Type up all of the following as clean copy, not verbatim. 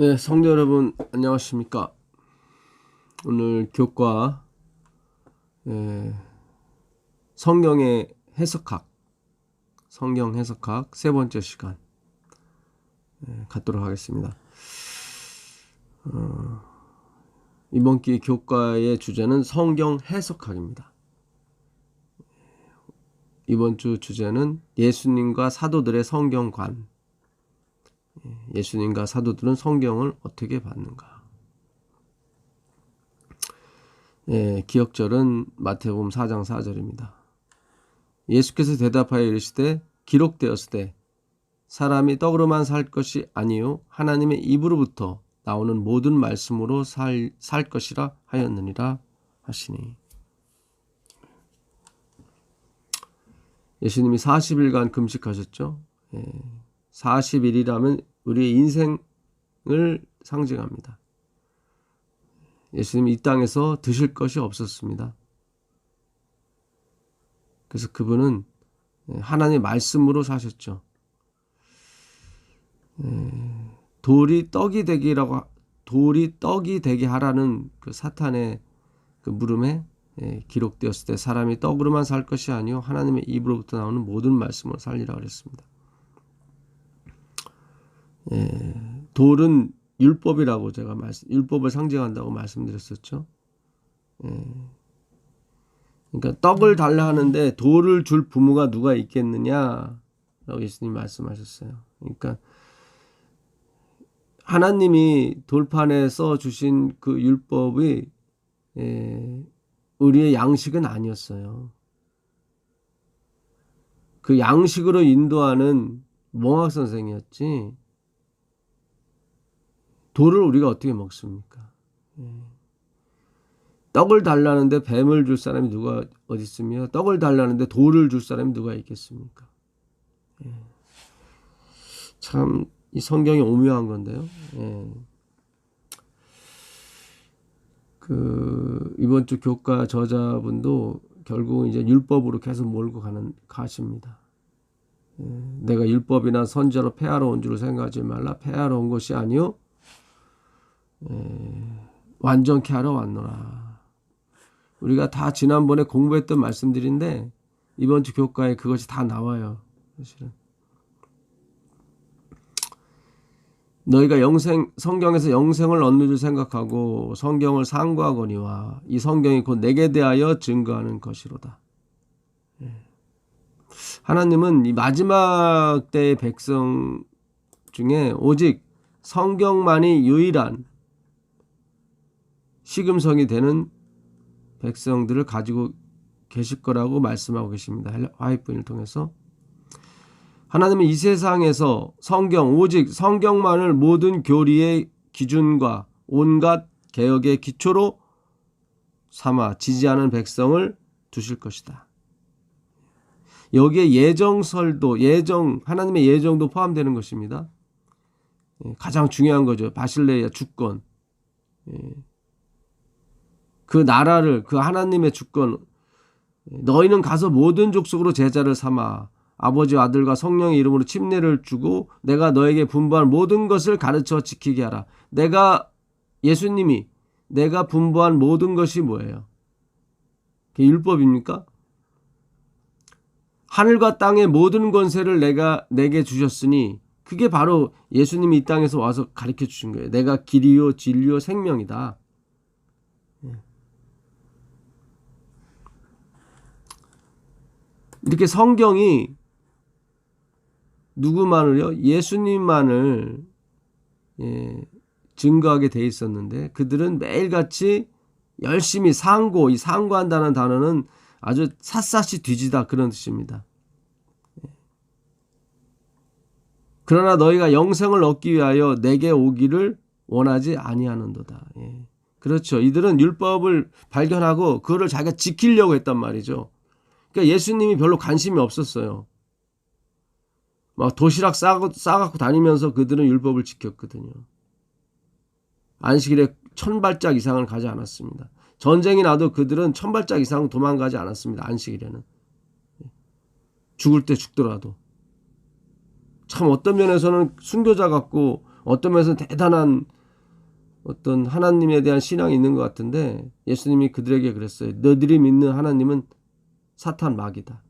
네, 성도 여러분 안녕하십니까? 오늘 교과 성경의 성경 해석학 세 번째 시간 갖도록 하겠습니다. 이번 기 교과의 주제는 성경 해석학입니다. 이번 주 주제는 예수님과 사도들의 성경관. 예수님과 사도들은 성경을 어떻게 봤는가? 기억절은 마태복음 4장 4절입니다. 예수께서 대답하여 이르시되 기록되었으되 사람이 떡으로만 살 것이 아니요 하나님의 입으로부터 나오는 모든 말씀으로 살 것이라 하였느니라 하시니. 예수님이 40일간 금식하셨죠. 40일이라면 우리의 인생을 상징합니다. 예수님이 이 땅에서 드실 것이 없었습니다. 그래서 그분은 하나님의 말씀으로 사셨죠. 돌이 떡이 되게 하라는 그 사탄의 그 물음에 기록되었을 때 사람이 떡으로만 살 것이 아니요 하나님의 입으로부터 나오는 모든 말씀으로 살리라 그랬습니다. 돌은 율법이라고 제가 율법을 상징한다고 말씀드렸었죠. 그러니까 떡을 달라 하는데 돌을 줄 부모가 누가 있겠느냐라고 예수님이 말씀하셨어요. 그러니까 하나님이 돌판에 써 주신 그 율법이 우리의 양식은 아니었어요. 그 양식으로 인도하는 몽학 선생이었지. 돌을 우리가 어떻게 먹습니까? 떡을 달라는데 뱀을 줄 사람이 누가 어디 있으며 떡을 달라는데 돌을 줄 사람이 누가 있겠습니까? 참 이 성경이 오묘한 건데요. 이번 주 교과 저자분도 결국은 이제 율법으로 계속 몰고 가십니다. 내가 율법이나 선지자로 폐하러 온 줄 생각하지 말라. 폐하러 온 것이 아니요 완전케 하러 왔노라. 우리가 다 지난번에 공부했던 말씀들인데 이번 주 교과에 그것이 다 나와요. 사실은 너희가 성경에서 영생을 얻는 줄 생각하고 성경을 상고하거니와 이 성경이 곧 내게 대하여 증거하는 것이로다. 하나님은 이 마지막 때의 백성 중에 오직 성경만이 유일한 시금석이 되는 백성들을 가지고 계실 거라고 말씀하고 계십니다. 화이트본을 통해서. 하나님은 이 세상에서 오직 성경만을 모든 교리의 기준과 온갖 개혁의 기초로 삼아 지지하는 백성을 두실 것이다. 여기에 하나님의 예정도 포함되는 것입니다. 가장 중요한 거죠. 바실레아 주권. 그 나라를, 그 하나님의 주권, 너희는 가서 모든 족속으로 제자를 삼아 아버지와 아들과 성령의 이름으로 침례를 주고 내가 너에게 분부한 모든 것을 가르쳐 지키게 하라. 예수님이 내가 분부한 모든 것이 뭐예요? 그게 율법입니까? 하늘과 땅의 모든 권세를 내게 주셨으니 그게 바로 예수님이 이 땅에서 와서 가르쳐 주신 거예요. 내가 길이요 진리요 생명이다. 이렇게 성경이 누구만을요? 예수님만을 증거하게 돼 있었는데 그들은 매일같이 열심히 상고한다는 단어는 아주 샅샅이 뒤지다 그런 뜻입니다. 그러나 너희가 영생을 얻기 위하여 내게 오기를 원하지 아니하는도다. 그렇죠. 이들은 율법을 발견하고 그거를 자기가 지키려고 했단 말이죠. 그러니까 예수님이 별로 관심이 없었어요. 막 도시락 싸갖고 다니면서 그들은 율법을 지켰거든요. 안식일에 1000발짝 이상을 가지 않았습니다. 전쟁이 나도 그들은 1000발짝 이상 도망가지 않았습니다. 안식일에는. 죽을 때 죽더라도. 참 어떤 면에서는 순교자 같고 어떤 면에서는 대단한 어떤 하나님에 대한 신앙이 있는 것 같은데 예수님이 그들에게 그랬어요. 너희들이 믿는 하나님은 사탄 마귀다.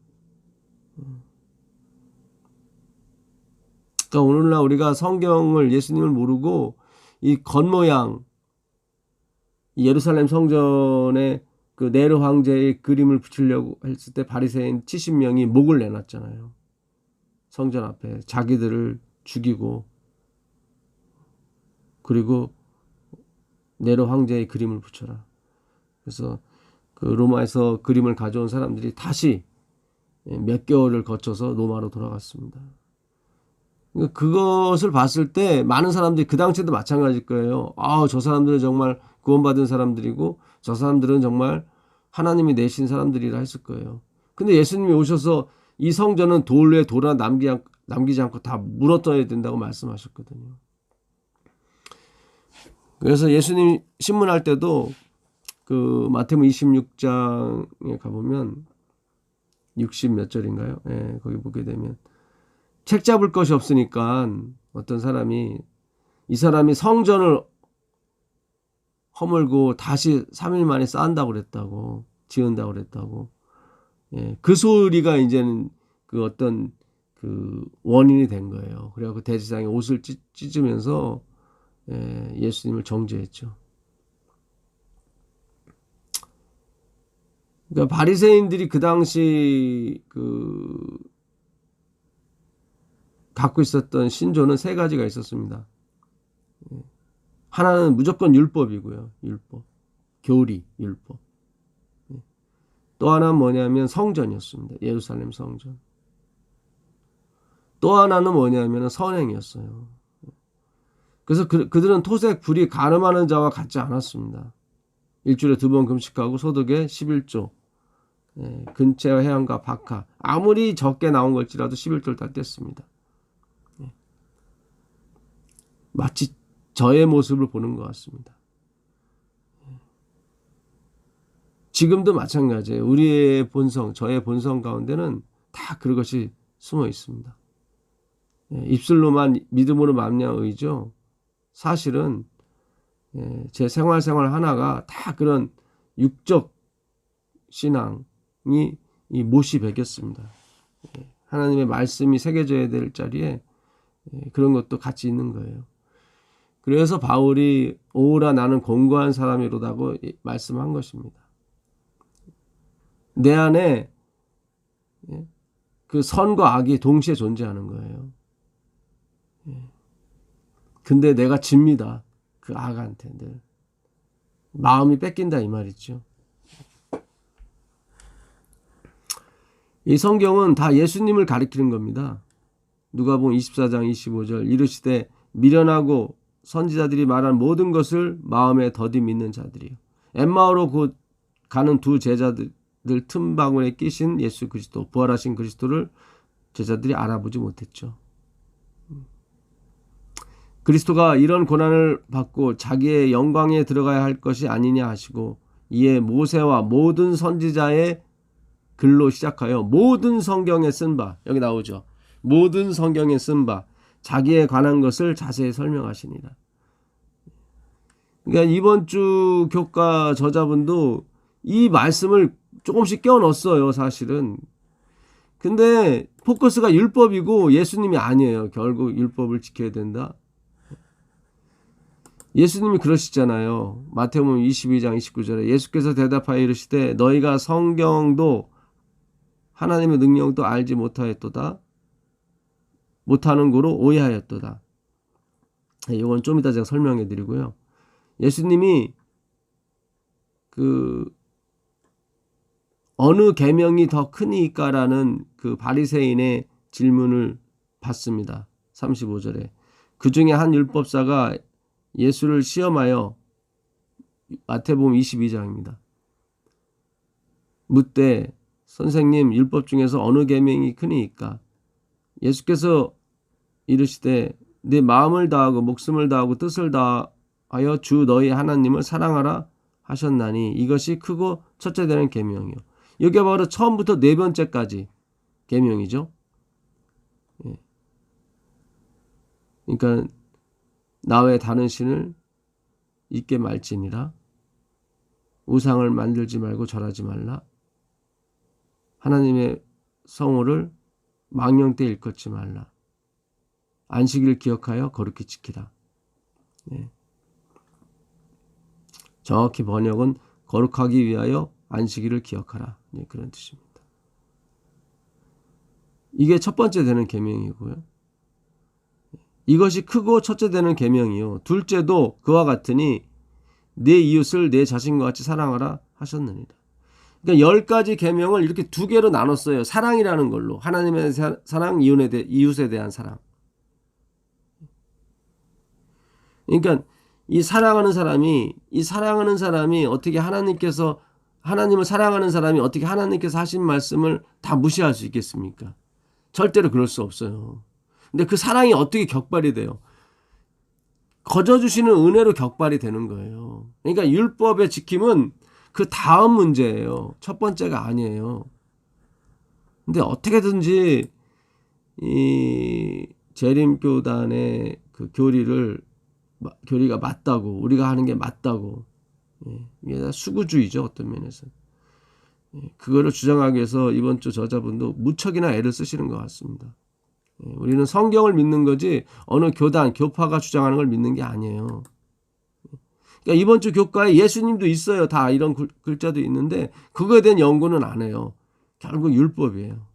그러니까 오늘날 우리가 성경을 예수님을 모르고 이 겉모양 예루살렘 성전에 그 네로 황제의 그림을 붙이려고 했을 때 바리새인 70명이 목을 내놨잖아요. 성전 앞에 자기들을 죽이고 그리고 네로 황제의 그림을 붙여라. 그래서 그 로마에서 그림을 가져온 사람들이 다시 몇 개월을 거쳐서 로마로 돌아갔습니다. 그것을 봤을 때 많은 사람들이 그 당시에도 마찬가지일 거예요. 저 사람들은 정말 구원받은 사람들이고 저 사람들은 정말 하나님이 내신 사람들이라 했을 거예요. 근데 예수님이 오셔서 이 성전은 돌 위에 돌 하나 남기지 않고 다 물어떠야 된다고 말씀하셨거든요. 그래서 예수님 신문할 때도 그 마태복음 26장에 가보면 60 몇 절인가요? 예, 거기 보게 되면 책 잡을 것이 없으니까 어떤 사람이 이 사람이 성전을 허물고 다시 3일 만에 쌓는다고 그랬다고 지은다고 그랬다고. 예, 그 소리가 이제는 그 어떤 그 원인이 된 거예요. 그래갖고 대제사장이 옷을 찢으면서 예수님을 정죄했죠. 그러니까 바리새인들이 그 당시 그 갖고 있었던 신조는 세 가지가 있었습니다. 하나는 무조건 율법이고요. 율법. 교리, 율법. 또 하나는 뭐냐면 성전이었습니다. 예루살렘 성전. 또 하나는 뭐냐면 선행이었어요. 그래서 그들은 토색, 불이 가늠하는 자와 같지 않았습니다. 일주일에 2번 금식하고 소득의 11조. 근체와 해양과 박하. 아무리 적게 나온 걸지라도 11조를 다 뗐습니다. 마치 저의 모습을 보는 것 같습니다. 지금도 마찬가지예요. 우리의 본성, 저의 본성 가운데는 다 그것이 숨어 있습니다. 입술로만 믿음으로 말미암아의죠. 사실은 제 생활 하나가 다 그런 육적 신앙이 이 못이 베겼습니다. 하나님의 말씀이 새겨져야 될 자리에 그런 것도 같이 있는 거예요. 그래서 바울이 오라 나는 공고한 사람이로다고 말씀한 것입니다. 내 안에 그 선과 악이 동시에 존재하는 거예요. 근데 내가 집니다. 그 악한테 늘. 마음이 뺏긴다 이 말이죠. 이 성경은 다 예수님을 가리키는 겁니다. 누가복음 24장 25절 이르시되 미련하고 선지자들이 말한 모든 것을 마음에 더디 믿는 자들이요. 엠마오로 곧 가는 두 제자들 틈바구니에 끼신 예수 그리스도 부활하신 그리스도를 제자들이 알아보지 못했죠. 그리스도가 이런 고난을 받고 자기의 영광에 들어가야 할 것이 아니냐 하시고 이에 모세와 모든 선지자의 글로 시작하여 모든 성경에 쓴 바 여기 나오죠. 모든 성경에 쓴 바 자기에 관한 것을 자세히 설명하시니라. 그러니까 이번 주 교과 저자분도 이 말씀을 조금씩 껴 넣었어요, 사실은. 근데 포커스가 율법이고 예수님이 아니에요. 결국 율법을 지켜야 된다. 예수님이 그러시잖아요. 마태복음 22장 29절에 예수께서 대답하여 이르시되 너희가 성경도 하나님의 능력도 알지 못하였도다. 못하는 거로 오해하였도다. 이건 좀 이따 제가 설명해 드리고요. 예수님이 그 어느 계명이 더 크니까라는 그 바리새인의 질문을 받습니다. 35절에 그 중에 한 율법사가 예수를 시험하여 마태복음 22장입니다. 묻되 선생님 율법 중에서 어느 계명이 크니까 예수께서 이르시되 네 마음을 다하고 목숨을 다하고 뜻을 다하여 주 너희 하나님을 사랑하라 하셨나니 이것이 크고 첫째 되는 계명이요. 여기 바로 처음부터 네 번째까지 계명이죠. 그러니까 나 외에 다른 신을 잊게 말지니라. 우상을 만들지 말고 절하지 말라. 하나님의 성호를 망령 때 일컫지 말라. 안식일을 기억하여 거룩히 지키라. 네. 정확히 번역은 거룩하기 위하여 안식일을 기억하라. 네, 그런 뜻입니다. 이게 첫 번째 되는 계명이고요. 이것이 크고 첫째 되는 계명이요. 둘째도 그와 같으니 내 이웃을 내 자신과 같이 사랑하라 하셨느니라. 그러니까 10가지 계명을 이렇게 두 개로 나눴어요. 사랑이라는 걸로. 하나님의 사랑, 이웃에 대한 사랑. 그러니까 이 사랑하는 사람이 어떻게 하나님을 사랑하는 사람이 어떻게 하나님께서 하신 말씀을 다 무시할 수 있겠습니까? 절대로 그럴 수 없어요. 근데 그 사랑이 어떻게 격발이 돼요? 거저 주시는 은혜로 격발이 되는 거예요. 그러니까 율법의 지킴은 그 다음 문제예요. 첫 번째가 아니에요. 근데 어떻게든지 이 재림교단의 그 교리가 맞다고, 우리가 하는 게 맞다고, 이게 다 수구주의죠, 어떤 면에서. 그거를 주장하기 위해서 이번 주 저자분도 무척이나 애를 쓰시는 것 같습니다. 우리는 성경을 믿는 거지 어느 교파가 주장하는 걸 믿는 게 아니에요. 그러니까 이번 주 교과에 예수님도 있어요. 다 이런 글자도 있는데 그거에 대한 연구는 안 해요. 결국 율법이에요.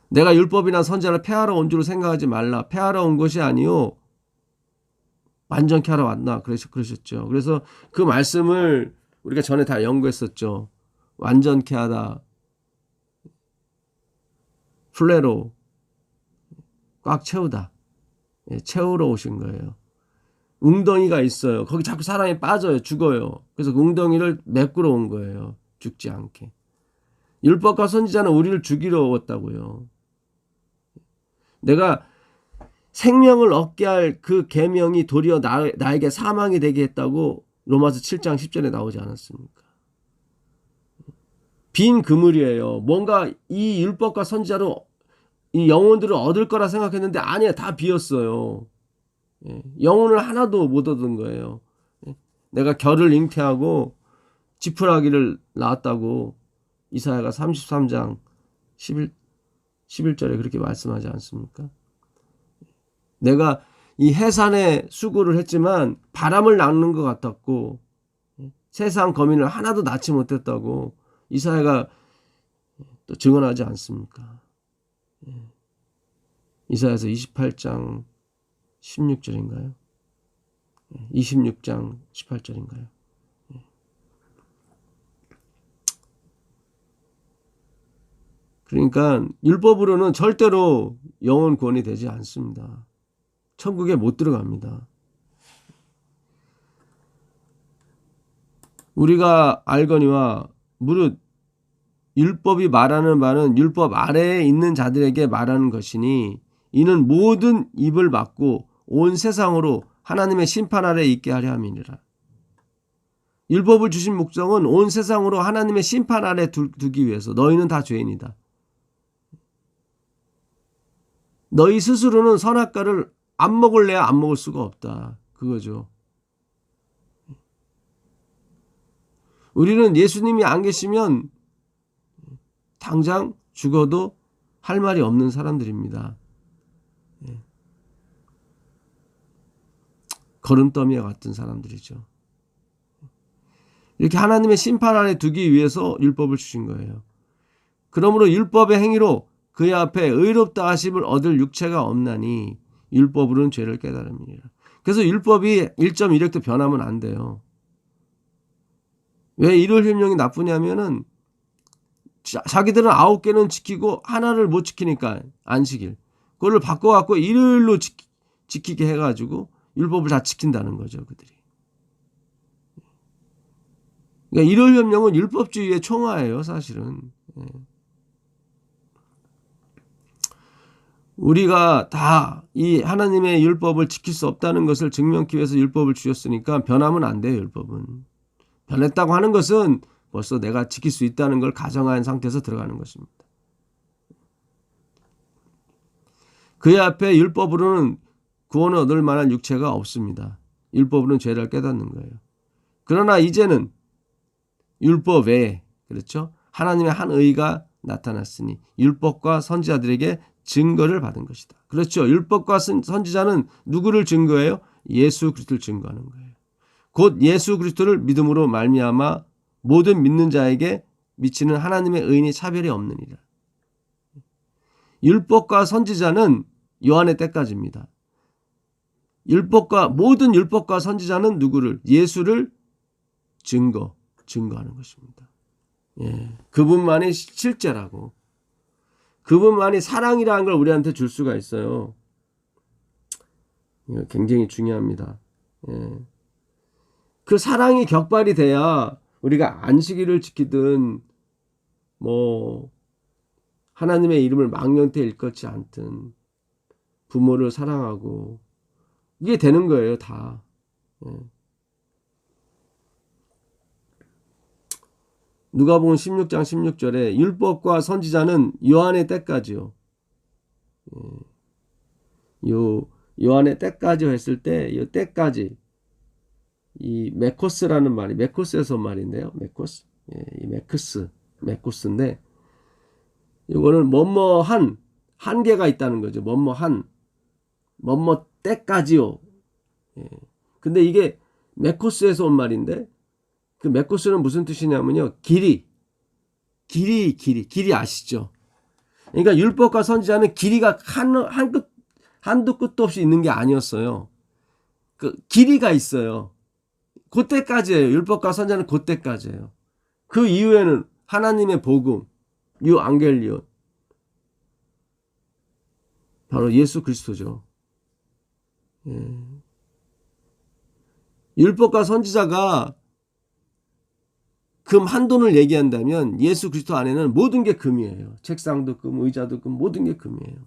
내가 율법이나 선지자를 폐하러 온 줄로 생각하지 말라. 폐하러 온 것이 아니요 완전케 하러 왔나 그러셨죠. 그래서 그 말씀을 우리가 전에 다 연구했었죠. 완전케 하다. 플레로 꽉 채우다. 채우러 오신 거예요. 웅덩이가 있어요. 거기 자꾸 사람이 빠져요. 죽어요. 그래서 그 웅덩이를 메꾸러 온 거예요. 죽지 않게. 율법과 선지자는 우리를 죽이러 왔다고요. 내가 생명을 얻게 할 그 계명이 도리어 나에게 사망이 되게 했다고 로마서 7장 10절에 나오지 않았습니까? 빈 그물이에요. 뭔가 이 율법과 선지자로 이 영혼들을 얻을 거라 생각했는데 아니야, 다 비었어요. 영혼을 하나도 못 얻은 거예요. 내가 결을 잉태하고 지푸라기를 낳았다고 이사야가 33장 11절에 그렇게 말씀하지 않습니까? 내가 이 해산에 수고를 했지만 바람을 낳는 것 같았고 세상 거민을 하나도 낳지 못했다고 이사야가 또 증언하지 않습니까? 이사야서 28장 16절인가요? 26장 18절인가요? 그러니까 율법으로는 절대로 영혼 구원이 되지 않습니다. 천국에 못 들어갑니다. 우리가 알거니와 무릇 율법이 말하는 바는 율법 아래에 있는 자들에게 말하는 것이니 이는 모든 입을 막고 온 세상으로 하나님의 심판 아래에 있게 하려 함이니라. 율법을 주신 목적은 온 세상으로 하나님의 심판 아래에 두기 위해서. 너희는 다 죄인이다. 너희 스스로는 선악과를 안 먹을래야 안 먹을 수가 없다. 그거죠. 우리는 예수님이 안 계시면 당장 죽어도 할 말이 없는 사람들입니다. 거름더미와 같은 사람들이죠. 이렇게 하나님의 심판 아래 두기 위해서 율법을 주신 거예요. 그러므로 율법의 행위로 그의 앞에 의롭다 하심을 얻을 육체가 없나니 율법으로는 죄를 깨달음이니라. 그래서 율법이 1.1획도 변하면 안 돼요. 왜 일요일명이 나쁘냐면은 자기들은 9개는 지키고 하나를 못 지키니까 안식일. 그걸 바꿔갖고 일요일로 지키게 해가지고 율법을 다 지킨다는 거죠, 그들이. 그러니까 일요일명은 율법주의의 총화예요, 사실은. 우리가 다 이 하나님의 율법을 지킬 수 없다는 것을 증명하기 위해서 율법을 주셨으니까 변하면 안 돼요, 율법은. 변했다고 하는 것은 벌써 내가 지킬 수 있다는 걸 가정한 상태에서 들어가는 것입니다. 그의 앞에 율법으로는 구원을 얻을 만한 육체가 없습니다. 율법으로는 죄를 깨닫는 거예요. 그러나 이제는 율법 외에, 그렇죠? 하나님의 한 의가 나타났으니 율법과 선지자들에게 증거를 받은 것이다. 그렇죠. 율법과 선지자는 누구를 증거해요? 예수 그리스도를 증거하는 거예요. 곧 예수 그리스도를 믿음으로 말미암아 모든 믿는 자에게 미치는 하나님의 의인이 차별이 없느니라. 율법과 선지자는 요한의 때까지입니다. 모든 율법과 선지자는 누구를? 예수를 증거하는 것입니다. 예, 그분만이 실제라고. 그분만이 사랑이라는 걸 우리한테 줄 수가 있어요. 이거 굉장히 중요합니다. 예. 그 사랑이 격발이 돼야 우리가 안식일을 지키든 하나님의 이름을 망령되이 일컫지 않든 부모를 사랑하고 이게 되는 거예요, 다. 예. 누가복음 16장 16절에 율법과 선지자는 요한의 때까지요. 요한의 때까지 했을 때 이 때까지 이 메코스라는 말이 메코스에서 온 말인데요. 메코스. 예, 이 메코스인데 이거는 뭐뭐한 한계가 있다는 거죠. 뭐뭐한 뭐뭐 때까지요. 예. 근데 이게 메코스에서 온 말인데 그 메코스는 무슨 뜻이냐면요. 길이 아시죠? 그러니까 율법과 선지자는 길이가 한도 끝도 없이 있는 게 아니었어요. 그 길이가 있어요. 그때까지예요. 율법과 선지자는 그때까지예요. 그 이후에는 하나님의 복음, 유앙겔리온, 바로 예수 그리스도죠. 예. 율법과 선지자가 금 한돈을 얘기한다면 예수 그리스도 안에는 모든 게 금이에요. 책상도 금, 의자도 금, 모든 게 금이에요.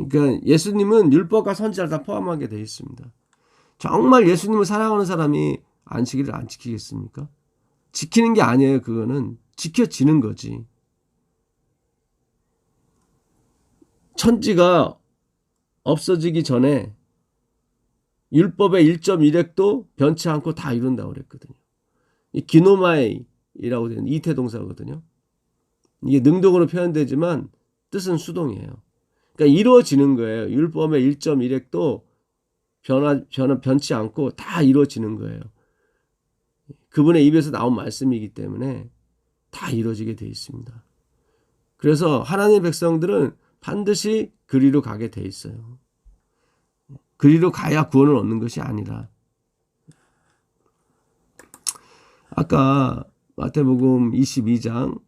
그러니까 예수님은 율법과 선지자를 다 포함하게 되어 있습니다. 정말 예수님을 사랑하는 사람이 안식일을 안 지키겠습니까? 지키는 게 아니에요. 그거는 지켜지는 거지. 천지가 없어지기 전에 율법의 1.1획도 변치 않고 다 이룬다고 그랬거든요. 이 기노마이라고 되는 이태동사거든요. 이게 능동으로 표현되지만 뜻은 수동이에요. 그러니까 이루어지는 거예요. 율법의 1.1획도 변치 않고 다 이루어지는 거예요. 그분의 입에서 나온 말씀이기 때문에 다 이루어지게 되어 있습니다. 그래서 하나님의 백성들은 반드시 그리로 가게 돼 있어요. 그리로 가야 구원을 얻는 것이 아니라. 아까 마태복음 22장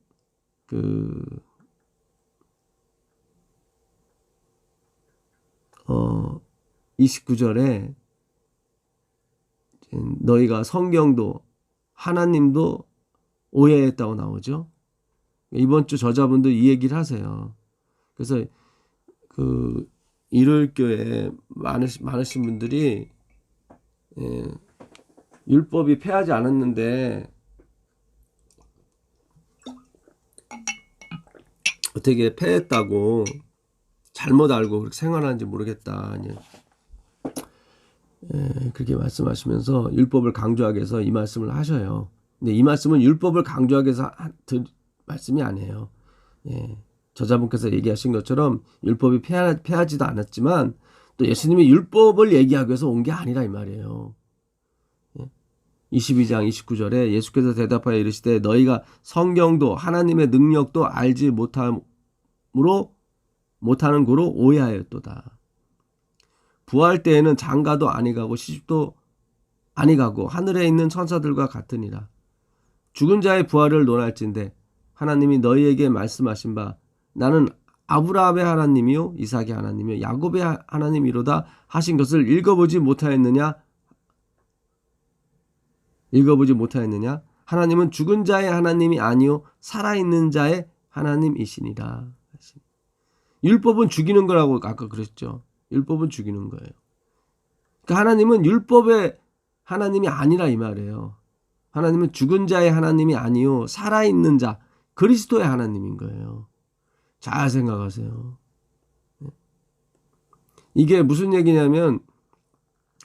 29절에 너희가 성경도 하나님도 오해했다고 나오죠. 이번 주 저자분도 이 얘기를 하세요. 그래서 일요일교회 많으신 분들이 율법이 폐하지 않았는데 어떻게 폐했다고 잘못 알고 그렇게 생활하는지 모르겠다. 그렇게 말씀하시면서 율법을 강조하기 위해서 이 말씀을 하셔요. 근데 이 말씀은 율법을 강조하기 위해서 말씀이 아니에요. 저자분께서 얘기하신 것처럼 율법이 폐하지도 않았지만 또 예수님이 율법을 얘기하기 위해서 온 게 아니라 이 말이에요. 22장 29절에 예수께서 대답하여 이르시되 너희가 성경도 하나님의 능력도 알지 못하는 고로 오해하였도다. 부활 때에는 장가도 아니 가고 시집도 아니 가고 하늘에 있는 천사들과 같으니라. 죽은 자의 부활을 논할진대 하나님이 너희에게 말씀하신 바 나는 아브라함의 하나님이요 이삭의 하나님이요 야곱의 하나님이로다 하신 것을 읽어보지 못하였느냐? 하나님은 죽은 자의 하나님이 아니요 살아있는 자의 하나님이시니라. 율법은 죽이는 거라고 아까 그랬죠. 율법은 죽이는 거예요. 그러니까 하나님은 율법의 하나님이 아니라 이 말이에요. 하나님은 죽은 자의 하나님이 아니요 살아있는 자 그리스도의 하나님인 거예요. 잘 생각하세요. 이게 무슨 얘기냐면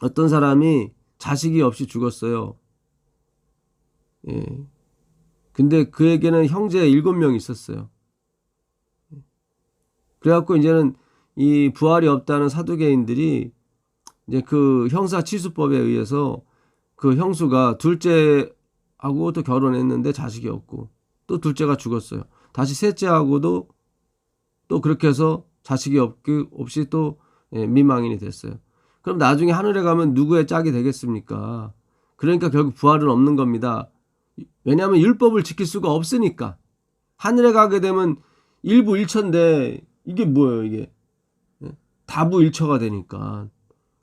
어떤 사람이 자식이 없이 죽었어요. 예. 근데 그에게는 형제 7명 있었어요. 그래갖고 이제는 이 부활이 없다는 사두개인들이 이제 그 형사치수법에 의해서 그 형수가 둘째하고 또 결혼했는데 자식이 없고 또 둘째가 죽었어요. 다시 셋째하고도 또 그렇게 해서 자식이 없이 또 미망인이 됐어요. 그럼 나중에 하늘에 가면 누구의 짝이 되겠습니까? 그러니까 결국 부활은 없는 겁니다. 왜냐하면 율법을 지킬 수가 없으니까. 하늘에 가게 되면 일부일처인데 이게 뭐예요 이게. 다부일처가 되니까.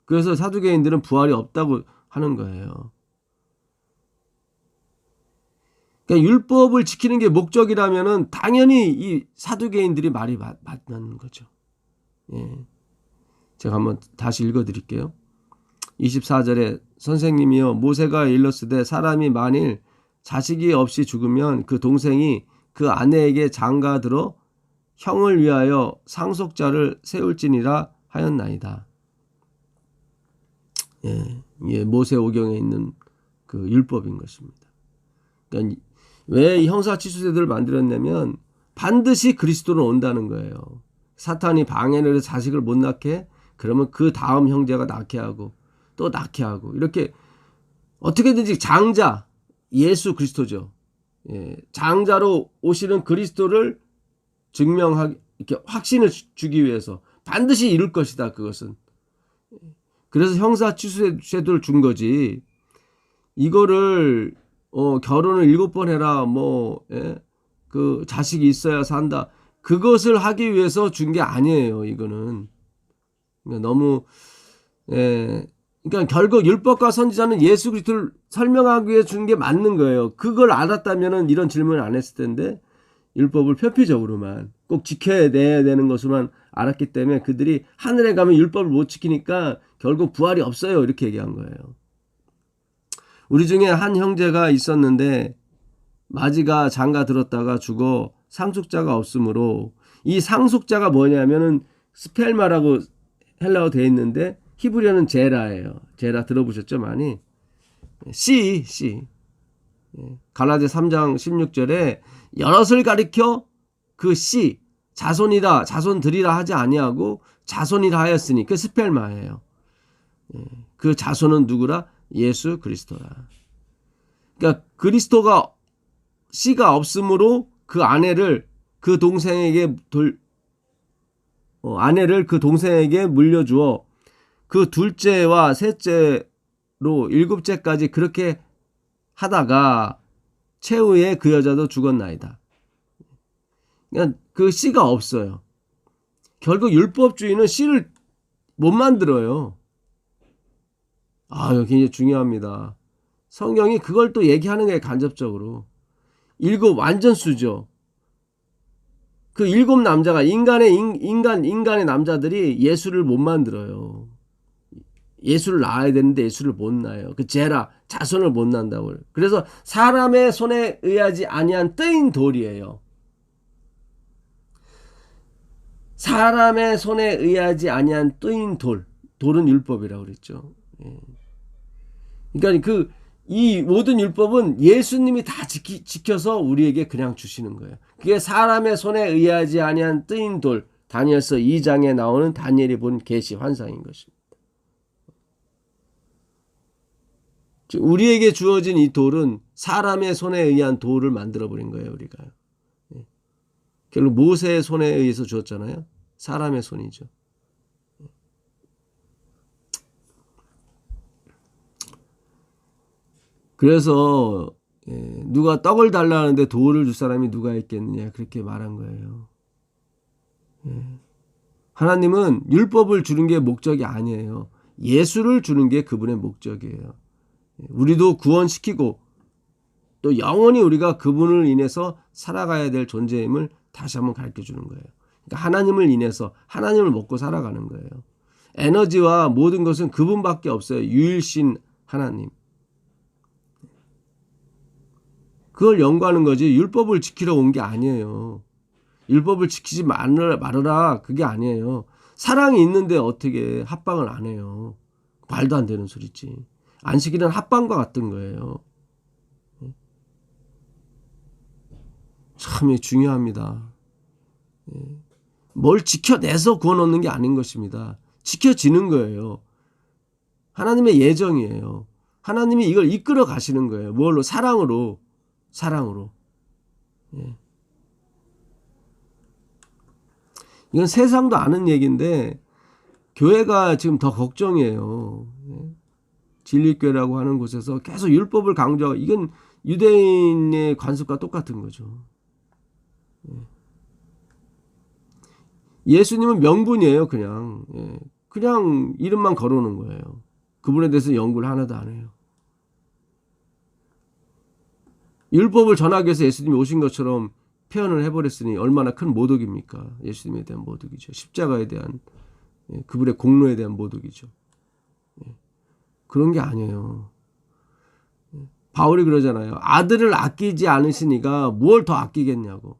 그래서 사두개인들은 부활이 없다고 하는 거예요. 그러니까 율법을 지키는 게 목적이라면은 당연히 이 사두개인들이 말이 맞는 거죠. 예. 제가 한번 다시 읽어드릴게요. 24절에 선생님이여 모세가 일렀으되 사람이 만일 자식이 없이 죽으면 그 동생이 그 아내에게 장가들어 형을 위하여 상속자를 세울지니라 하였나이다. 예, 모세오경에 있는 그 율법인 것입니다. 그러니까 왜 형사치수제도를 만들었냐면 반드시 그리스도는 온다는 거예요. 사탄이 방해를 해서 자식을 못 낳게 해? 그러면 그 다음 형제가 낳게 하고 또 낳게 하고 이렇게 어떻게든지 장자 예수 그리스도죠. 예, 장자로 오시는 그리스도를 증명하기 이렇게 확신을 주기 위해서 반드시 이룰 것이다. 그것은 그래서 형사 취소제도를 준 거지. 이거를 결혼을 7번 해라 그 자식이 있어야 산다. 그것을 하기 위해서 준 게 아니에요. 이거는 그러니까 너무 그러니까 결국 율법과 선지자는 예수 그리스도를 설명하기 위해 준 게 맞는 거예요. 그걸 알았다면은 이런 질문을 안 했을 텐데 율법을 표피적으로만 꼭 지켜야 되는 것으로만 알았기 때문에 그들이 하늘에 가면 율법을 못 지키니까 결국 부활이 없어요. 이렇게 얘기한 거예요. 우리 중에 한 형제가 있었는데 마지가 장가 들었다가 죽어 상속자가 없으므로 이 상속자가 뭐냐면은 스펠마라고 헬라어 되어 있는데 히브리어는 제라예요. 제라 들어보셨죠? 많이. C. 갈라디아 3장 16절에 여럿을 가리켜 그 C 자손이라 자손들이라 하지 아니하고 자손이라 하였으니 그 스펠마예요. 그 자손은 누구라? 예수 그리스도라. 그러니까 그리스도가 C가 없으므로 그 아내를 그 동생에게 아내를 그 동생에게 물려주어 그 둘째와 셋째로 7째까지 그렇게 하다가 최후에 그 여자도 죽었나이다. 그러니까 그 씨가 없어요. 결국 율법주의는 씨를 못 만들어요. 이거 굉장히 중요합니다. 성경이 그걸 또 얘기하는 게 간접적으로. 7 완전수죠. 그 7 남자가 인간의 남자들이 예수를 못 만들어요. 예수를 낳아야 되는데 예수를 못 낳아요. 그 제라 자손을 못 낳는다고. 그래서 사람의 손에 의하지 아니한 뜨인 돌이에요. 사람의 손에 의하지 아니한 뜨인 돌은 율법이라고 그랬죠. 그러니까 이 모든 율법은 예수님이 다 지켜서 우리에게 그냥 주시는 거예요. 그게 사람의 손에 의하지 아니한 뜨인 돌, 다니엘서 2장에 나오는 다니엘이 본 계시 환상인 것입니다. 우리에게 주어진 이 돌은 사람의 손에 의한 돌을 만들어버린 거예요. 우리가. 결국 모세의 손에 의해서 주었잖아요. 사람의 손이죠. 그래서 누가 떡을 달라는데 돌을 줄 사람이 누가 있겠느냐 그렇게 말한 거예요. 하나님은 율법을 주는 게 목적이 아니에요. 예수를 주는 게 그분의 목적이에요. 우리도 구원시키고 또 영원히 우리가 그분을 인해서 살아가야 될 존재임을 다시 한번 가르쳐 주는 거예요. 그러니까 하나님을 인해서 하나님을 먹고 살아가는 거예요. 에너지와 모든 것은 그분밖에 없어요. 유일신 하나님. 그걸 연구하는 거지 율법을 지키러 온 게 아니에요. 율법을 지키지 말아라 그게 아니에요. 사랑이 있는데 어떻게 합방을 안 해요. 말도 안 되는 소리지. 안식일은 합방과 같은 거예요. 참 중요합니다. 뭘 지켜내서 구원 얻는 게 아닌 것입니다. 지켜지는 거예요. 하나님의 예정이에요. 하나님이 이걸 이끌어 가시는 거예요. 뭘로? 사랑으로. 이건 세상도 아는 얘기인데 교회가 지금 더 걱정이에요. 진리교회라고 하는 곳에서 계속 율법을 강조하고 이건 유대인의 관습과 똑같은 거죠. 예수님은 명분이에요. 그냥 이름만 걸어놓은 거예요. 그분에 대해서 연구를 하나도 안 해요. 율법을 전하기 위해서 예수님이 오신 것처럼 표현을 해버렸으니 얼마나 큰 모독입니까? 예수님에 대한 모독이죠. 십자가에 대한 그분의 공로에 대한 모독이죠. 그런 게 아니에요. 바울이 그러잖아요. 아들을 아끼지 않으시니까 뭘 더 아끼겠냐고.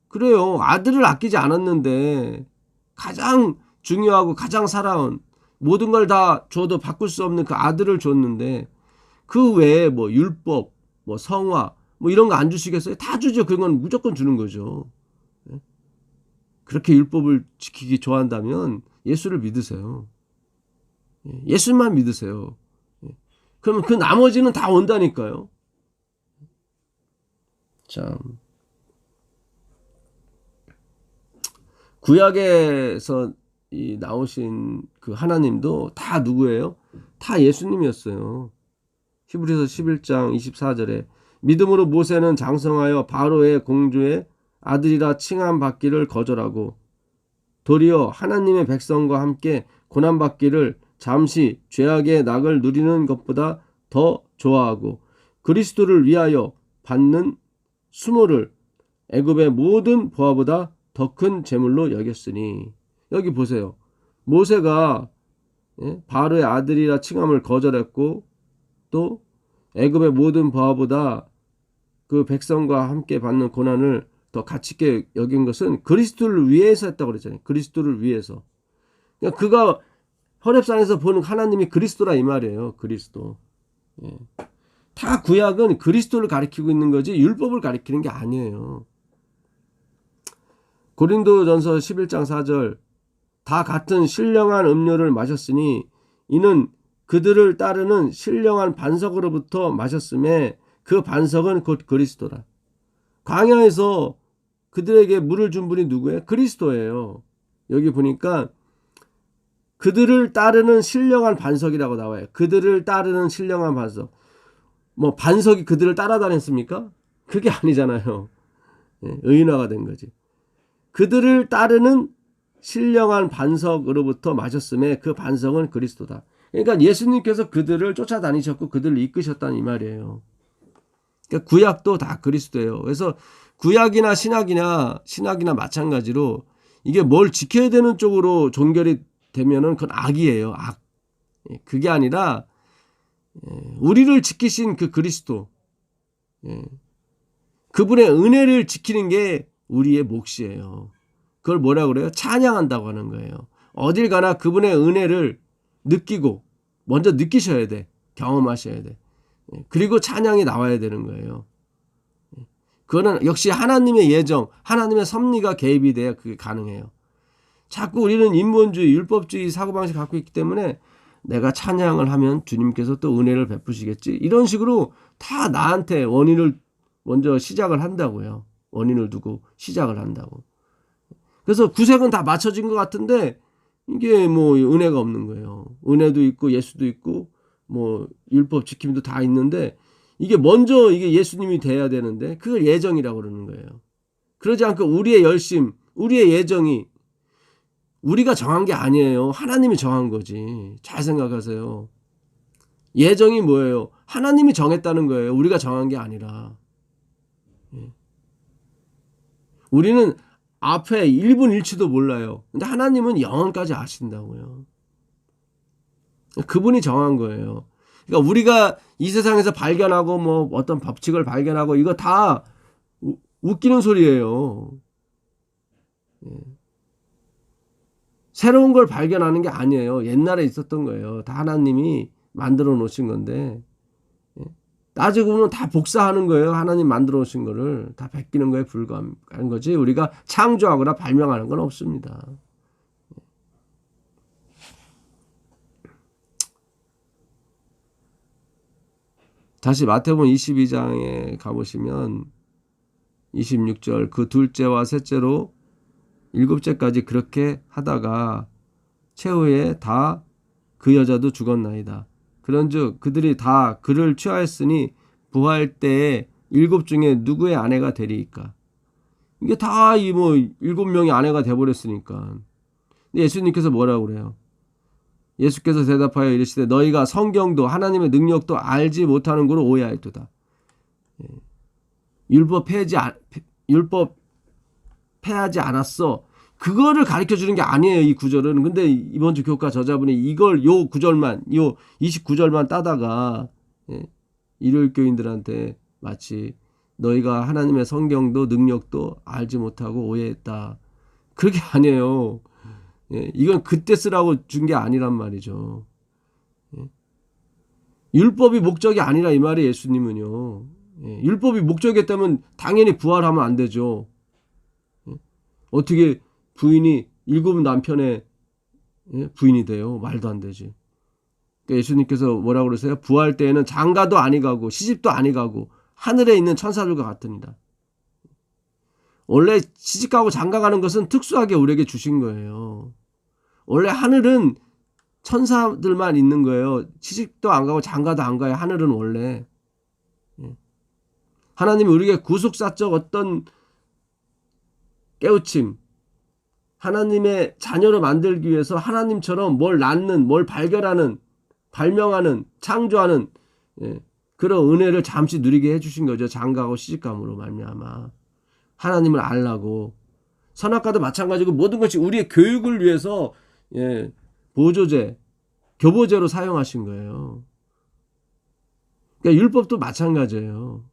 그래요. 아들을 아끼지 않았는데 가장 중요하고 가장 사랑한 모든 걸 다 줘도 바꿀 수 없는 그 아들을 줬는데 그 외에 뭐 율법, 뭐 성화, 뭐 이런 거 안 주시겠어요? 다 주죠. 그건 무조건 주는 거죠. 그렇게 율법을 지키기 좋아한다면 예수를 믿으세요. 예수만 믿으세요. 그러면 그 나머지는 다 온다니까요. 참. 구약에서 나오신 그 하나님도 다 누구예요? 다 예수님이었어요. 히브리서 11장 24절에 믿음으로 모세는 장성하여 바로의 공주의 아들이라 칭함받기를 거절하고 도리어 하나님의 백성과 함께 고난받기를 잠시 죄악의 낙을 누리는 것보다 더 좋아하고 그리스도를 위하여 받는 수모를 애굽의 모든 보화보다 더 큰 재물로 여겼으니. 여기 보세요. 모세가 바로의 아들이라 칭함을 거절했고 또 애굽의 모든 보화보다 그 백성과 함께 받는 고난을 더 가치 있게 여긴 것은 그리스도를 위해서 했다고 그랬잖아요. 그리스도를 위해서. 그러니까 그가 호렙산에서 보는 하나님이 그리스도라 이 말이에요. 그리스도. 다 구약은 그리스도를 가리키고 있는 거지 율법을 가리키는 게 아니에요. 고린도전서 11장 4절 다 같은 신령한 음료를 마셨으니 이는 그들을 따르는 신령한 반석으로부터 마셨음에 그 반석은 곧 그리스도라. 광야에서 그들에게 물을 준 분이 누구예요? 그리스도예요. 여기 보니까 그들을 따르는 신령한 반석이라고 나와요. 그들을 따르는 신령한 반석. 뭐 반석이 그들을 따라다녔습니까? 그게 아니잖아요. 의인화가 된 거지. 그들을 따르는 신령한 반석으로부터 마셨음에 그 반석은 그리스도다. 그러니까 예수님께서 그들을 쫓아다니셨고 그들을 이끄셨다는 이 말이에요. 그러니까 구약도 다 그리스도예요. 그래서 구약이나 신약이나 마찬가지로 이게 뭘 지켜야 되는 쪽으로 종결이 되면은 그건 악이에요. 악. 그게 아니라 우리를 지키신 그 그리스도, 그분의 은혜를 지키는 게 우리의 몫이에요. 그걸 뭐라 그래요? 찬양한다고 하는 거예요. 어딜 가나 그분의 은혜를 느끼고 먼저 느끼셔야 돼. 경험하셔야 돼. 그리고 찬양이 나와야 되는 거예요. 그거는 역시 하나님의 예정, 하나님의 섭리가 개입이 돼야 그게 가능해요. 자꾸 우리는 인본주의, 율법주의 사고방식 갖고 있기 때문에 내가 찬양을 하면 주님께서 또 은혜를 베푸시겠지. 이런 식으로 다 나한테 원인을 먼저 시작을 한다고요. 원인을 두고 시작을 한다고. 그래서 구색은 다 맞춰진 것 같은데 이게 뭐 은혜가 없는 거예요. 은혜도 있고 예수도 있고 뭐 율법 지킴도 다 있는데 이게 먼저 이게 예수님이 돼야 되는데 그걸 예정이라고 그러는 거예요. 그러지 않고 우리의 열심, 우리의 예정이 우리가 정한 게 아니에요. 하나님이 정한 거지. 잘 생각하세요. 예정이 뭐예요? 하나님이 정했다는 거예요. 우리가 정한 게 아니라. 우리는 앞에 1분 1초도 몰라요. 근데 하나님은 영원까지 아신다고요. 그분이 정한 거예요. 그러니까 우리가 이 세상에서 발견하고 뭐 어떤 법칙을 발견하고 이거 다 웃기는 소리예요. 새로운 걸 발견하는 게 아니에요. 옛날에 있었던 거예요. 다 하나님이 만들어 놓으신 건데, 따지고 보면 다 복사하는 거예요. 하나님 만들어 놓으신 거를 다 베끼는 거에 불과한 거지, 우리가 창조하거나 발명하는 건 없습니다. 다시 마태복음 22장에 가보시면 26절, 그 둘째와 셋째로 일곱째까지 그렇게 하다가 최후에 다 그 여자도 죽었나이다. 그런즉 그들이 다 그를 취하였으니 부활 때에 일곱 중에 누구의 아내가 되리이까? 이게 다 이 뭐 일곱 명의 아내가 돼버렸으니까. 근데 예수님께서 뭐라고 그래요? 예수께서 대답하여 이르시되 너희가 성경도 하나님의 능력도 알지 못하는 거로 오해하였도다. 율법 폐하지 않았어. 그거를 가르쳐 주는 게 아니에요, 이 구절은. 근데 이번 주 교과 저자분이 이걸 요 29절만 따다가 일요일 교인들한테 마치 너희가 하나님의 성경도 능력도 알지 못하고 오해했다. 그게 아니에요. 이건 그때 쓰라고 준 게 아니란 말이죠. 율법이 목적이 아니라 이 말이 예수님은요. 율법이 목적이었다면 당연히 부활하면 안 되죠. 어떻게 부인이 일곱 남편의 부인이 돼요? 말도 안 되지. 그러니까 예수님께서 뭐라고 그러세요? 부활 때에는 장가도 아니 가고 시집도 아니 가고 하늘에 있는 천사들과 같으니라. 원래 시집가고 장가가는 것은 특수하게 우리에게 주신 거예요. 원래 하늘은 천사들만 있는 거예요. 시집도 안 가고 장가도 안 가요. 하늘은 원래. 하나님이 우리에게 구속사적 어떤 깨우침, 하나님의 자녀로 만들기 위해서 하나님처럼 뭘 낳는, 뭘 발견하는, 발명하는, 창조하는 그런 은혜를 잠시 누리게 해주신 거죠. 장가하고 시집감으로 말미암아 하나님을 알라고. 선악과도 마찬가지고 모든 것이 우리의 교육을 위해서 보조제, 교보제로 사용하신 거예요. 그러니까 율법도 마찬가지예요.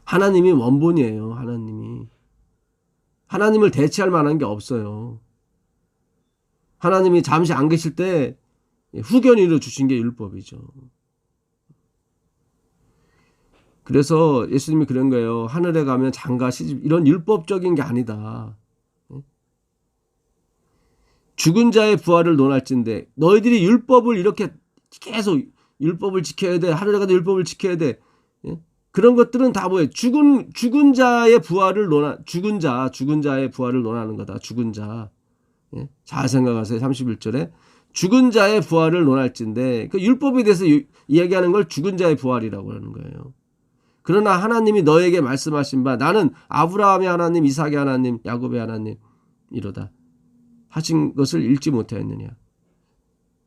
하나님이 원본이에요. 하나님을 대체할 만한 게 없어요. 하나님이 잠시 안 계실 때 후견인으로 주신 게 율법이죠. 그래서 예수님이 그런 거예요. 하늘에 가면 장가 시집 이런 율법적인 게 아니다. 죽은 자의 부활을 논할진대 너희들이 율법을 이렇게 계속 율법을 지켜야 돼. 하늘에 가도 율법을 지켜야 돼. 그런 것들은 다 뭐예요? 죽은 자의 부활을 죽은 자의 부활을 논하는 거다. 죽은 자. 잘 생각하세요. 31절에 죽은 자의 부활을 논할진대 그 율법에 대해서 이야기하는 걸 죽은 자의 부활이라고 하는 거예요. 그러나 하나님이 너에게 말씀하신 바 나는 아브라함의 하나님, 이삭의 하나님, 야곱의 하나님 이로다 하신 것을 읽지 못하였느냐.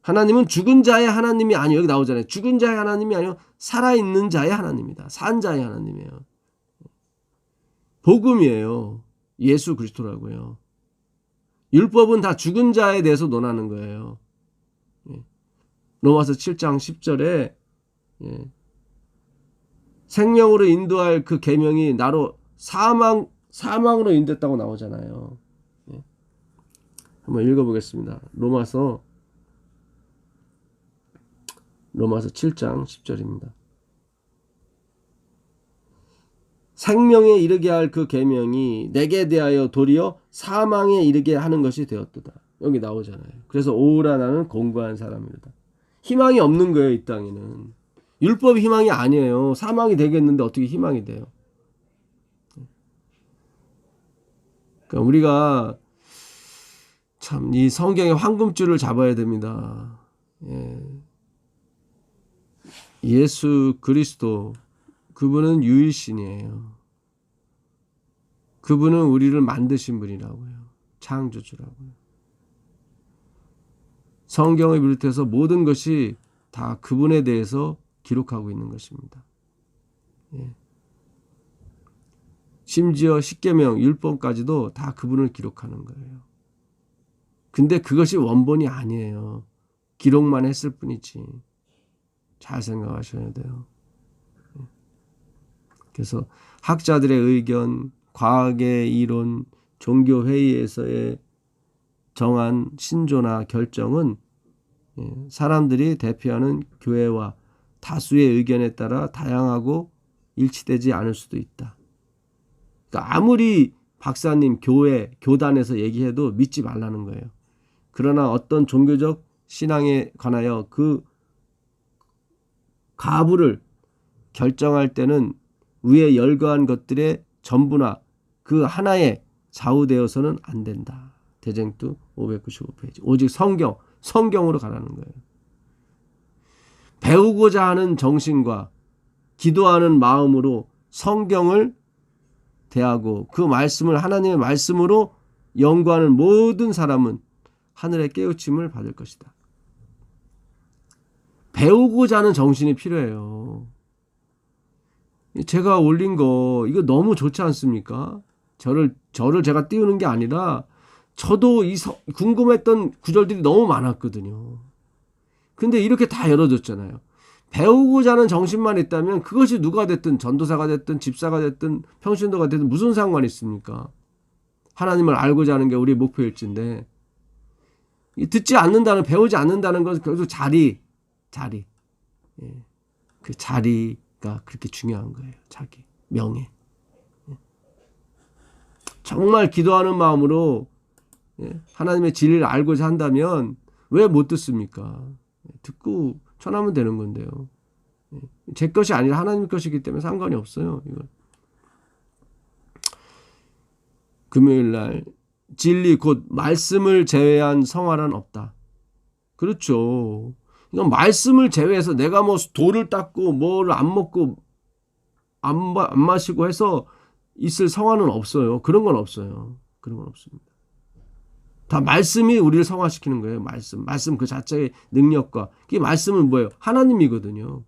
하나님은 죽은 자의 하나님이 아니에요. 여기 나오잖아요. 죽은 자의 하나님이 아니고 살아있는 자의 하나님이다. 산 자의 하나님이에요. 복음이에요. 예수 그리스도라고요. 율법은 다 죽은 자에 대해서 논하는 거예요. 로마서 7장 10절에 생명으로 인도할 그 계명이 나로 사망으로 인도했다고 나오잖아요. 한번 읽어보겠습니다. 로마서 7장 10절입니다. 생명에 이르게 할 그 계명이 내게 대하여 도리어 사망에 이르게 하는 것이 되었도다. 여기 나오잖아요. 그래서 오라 나는 공고한 사람이다. 희망이 없는 거예요. 이 땅에는. 율법이 희망이 아니에요. 사망이 되겠는데 어떻게 희망이 돼요? 그러니까 우리가 참 이 성경의 황금줄을 잡아야 됩니다. 예수 그리스도 그분은 유일신이에요. 그분은 우리를 만드신 분이라고요. 창조주라고요. 성경을 비롯해서 모든 것이 다 그분에 대해서 기록하고 있는 것입니다. 심지어 십계명, 율법까지도 다 그분을 기록하는 거예요. 근데 그것이 원본이 아니에요. 기록만 했을 뿐이지. 잘 생각하셔야 돼요. 그래서 학자들의 의견, 과학의 이론, 종교회의에서의 정한 신조나 결정은 사람들이 대표하는 교회와 다수의 의견에 따라 다양하고 일치되지 않을 수도 있다. 그러니까 아무리 박사님, 교회, 교단에서 얘기해도 믿지 말라는 거예요. 그러나 어떤 종교적 신앙에 관하여 그 가부를 결정할 때는 위에 열거한 것들의 전부나 그 하나에 좌우되어서는 안 된다. 대쟁투 595페이지. 오직 성경으로 가라는 거예요. 배우고자 하는 정신과 기도하는 마음으로 성경을 대하고 그 말씀을 하나님의 말씀으로 연구하는 모든 사람은 하늘의 깨우침을 받을 것이다. 배우고자 하는 정신이 필요해요. 제가 올린 거 이거 너무 좋지 않습니까? 저를 제가 띄우는 게 아니라 저도 궁금했던 구절들이 너무 많았거든요. 근데 이렇게 다 열어줬잖아요. 배우고자 하는 정신만 있다면 그것이 누가 됐든 전도사가 됐든 집사가 됐든 평신도가 됐든 무슨 상관이 있습니까? 하나님을 알고자 하는 게 우리의 목표일진데 듣지 않는다는, 배우지 않는다는 것은 결국 자리. 그 자리가 그렇게 중요한 거예요. 자기 명예. 정말 기도하는 마음으로 하나님의 진리를 알고자 한다면 왜 못 듣습니까? 듣고 전하면 되는 건데요. 제 것이 아니라 하나님 것이기 때문에 상관이 없어요. 이건. 금요일 날 진리 곧 말씀을 제외한 성화란 없다. 그렇죠. 이건 말씀을 제외해서 내가 뭐 돌을 닦고 뭐를 안 먹고 안 마시고 해서 있을 성화는 없어요. 그런 건 없어요. 그런 건 없습니다. 다 말씀이 우리를 성화시키는 거예요. 말씀 그 자체의 능력과. 그 말씀은 뭐예요? 하나님이거든요.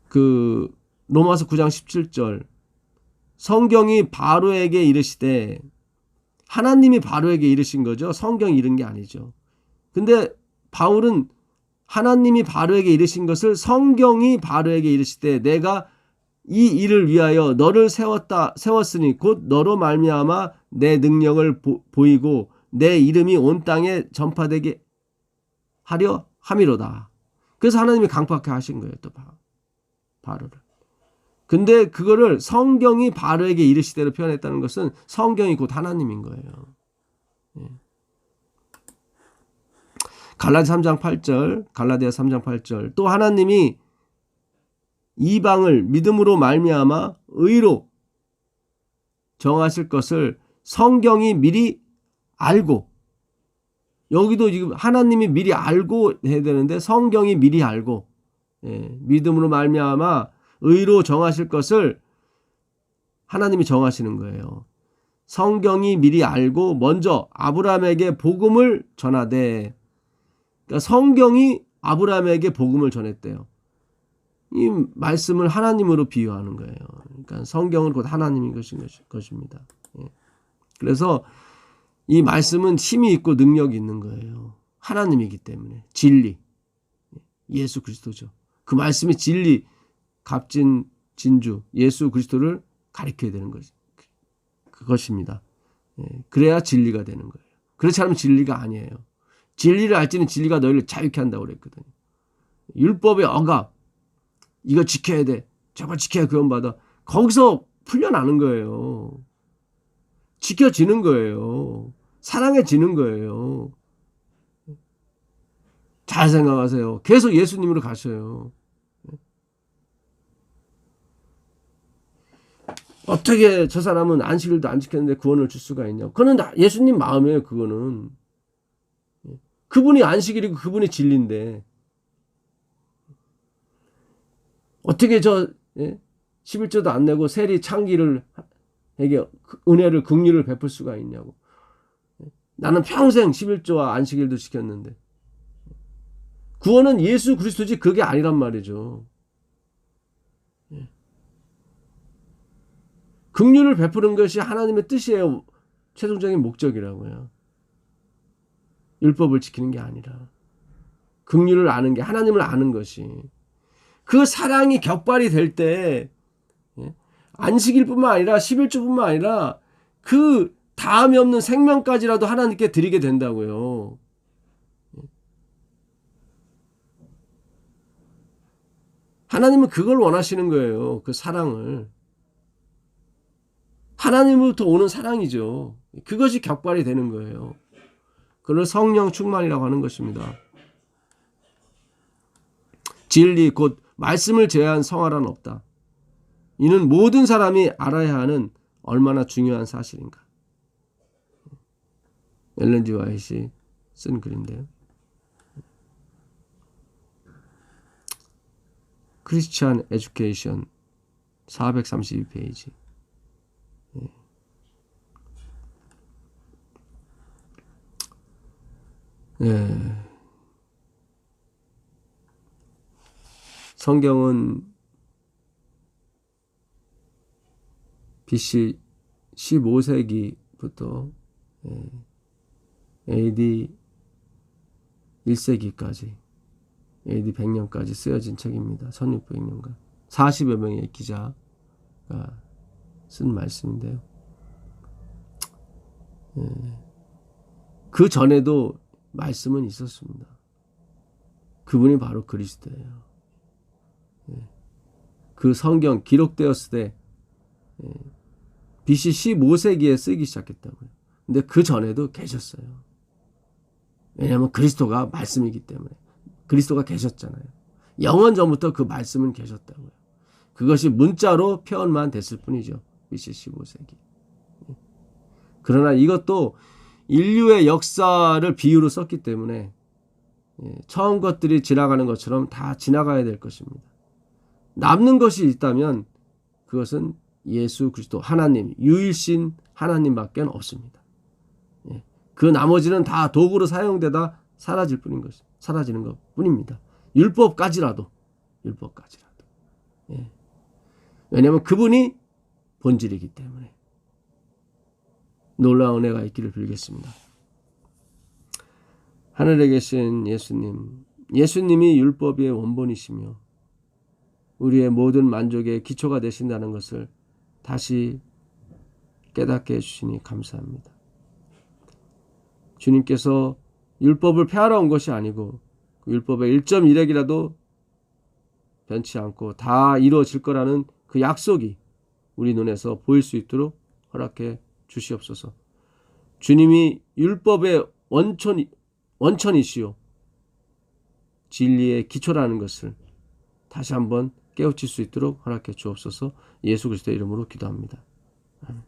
그 로마서 9장 17절 성경이 바로에게 이르시되, 하나님이 바로에게 이르신 거죠. 성경이 이른 게 아니죠. 근데 바울은 하나님이 바로에게 이르신 것을 성경이 바로에게 이르시되 내가 이 일을 위하여 너를 세웠으니 곧 너로 말미암아 내 능력을 보이고 내 이름이 온 땅에 전파되게 하려 함이로다. 그래서 하나님이 강팍하게 하신 거예요. 또 바로를. 근데 그거를 성경이 바로에게 이르시대로 표현했다는 것은 성경이 곧 하나님인 거예요. 갈라디아 3장 8절 또 하나님이 이방을 믿음으로 말미암아 의로 정하실 것을 성경이 미리 알고, 여기도 지금 하나님이 미리 알고 해야 되는데 성경이 미리 알고 믿음으로 말미암아 의로 정하실 것을 하나님이 정하시는 거예요. 성경이 미리 알고 먼저 아브라함에게 복음을 전하되, 그러니까 성경이 아브라함에게 복음을 전했대요. 이 말씀을 하나님으로 비유하는 거예요. 그러니까 성경은 곧 하나님인 것입니다. 그래서 이 말씀은 힘이 있고 능력이 있는 거예요. 하나님이기 때문에. 진리. 예수 그리스도죠. 그 말씀이 진리, 값진 진주, 예수 그리스도를 가리켜야 되는 것이 그것입니다. 그래야 진리가 되는 거예요. 그렇지 않으면 진리가 아니에요. 진리를 알지는 진리가 너희를 자유케 한다고 그랬거든요. 율법의 억압, 이거 지켜야 돼, 저거 지켜야 구원받아. 거기서 풀려나는 거예요. 지켜지는 거예요. 사랑해지는 거예요. 잘 생각하세요. 계속 예수님으로 가셔요. 어떻게 저 사람은 안식일도 안 지켰는데 구원을 줄 수가 있냐. 그거는 예수님 마음이에요. 그거는. 그분이 안식일이고 그분이 진리인데 어떻게 11조도 안 내고 세리 창기를 에게 은혜를 긍휼을 베풀 수가 있냐고. 나는 평생 11조와 안식일도 지켰는데. 구원은 예수 그리스도지 그게 아니란 말이죠. 긍휼을 베푸는 것이 하나님의 뜻이에요. 최종적인 목적이라고요. 율법을 지키는 게 아니라 긍휼을 아는 게, 하나님을 아는 것이, 그 사랑이 격발이 될 때 안식일뿐만 아니라 11주뿐만 아니라 그 다음이 없는 생명까지라도 하나님께 드리게 된다고요. 하나님은 그걸 원하시는 거예요. 그 사랑을. 하나님으로부터 오는 사랑이죠. 그것이 격발이 되는 거예요. 그걸 성령 충만이라고 하는 것입니다. 진리 곧 말씀을 제외한 성화란 없다. 이는 모든 사람이 알아야 하는 얼마나 중요한 사실인가. 엘렌 G. 화이트이 쓴 글인데요. 크리스찬 에듀케이션 432페이지. 성경은 BC 15세기부터 AD 1세기까지 AD 100년까지 쓰여진 책입니다. 1600년간 40여 명의 기자가 쓴 말씀인데요. 그 전에도 말씀은 있었습니다. 그분이 바로 그리스도예요. 그 성경 기록되었을 때 BC 15세기에 쓰기 시작했다고요. 근데 그 전에도 계셨어요. 왜냐하면 그리스도가 말씀이기 때문에. 그리스도가 계셨잖아요. 영원 전부터 그 말씀은 계셨다고요. 그것이 문자로 표현만 됐을 뿐이죠. BC 15세기. 그러나 이것도 인류의 역사를 비유로 썼기 때문에 처음 것들이 지나가는 것처럼 다 지나가야 될 것입니다. 남는 것이 있다면 그것은 예수 그리스도 하나님, 유일신 하나님밖에 없습니다. 그 나머지는 다 도구로 사용되다 사라지는 것 뿐입니다. 율법까지라도. 왜냐하면 그분이 본질이기 때문에. 놀라운 은혜가 있기를 빌겠습니다. 하늘에 계신 예수님이 율법의 원본이시며 우리의 모든 만족의 기초가 되신다는 것을 다시 깨닫게 해주시니 감사합니다. 주님께서 율법을 폐하러 온 것이 아니고 그 율법의 1.1핵이라도 변치 않고 다 이루어질 거라는 그 약속이 우리 눈에서 보일 수 있도록 허락해 주시옵소서. 주님이 율법의 원천이시요 진리의 기초라는 것을 다시 한번 깨우칠 수 있도록 허락해 주옵소서. 예수 그리스도의 이름으로 기도합니다. 아멘.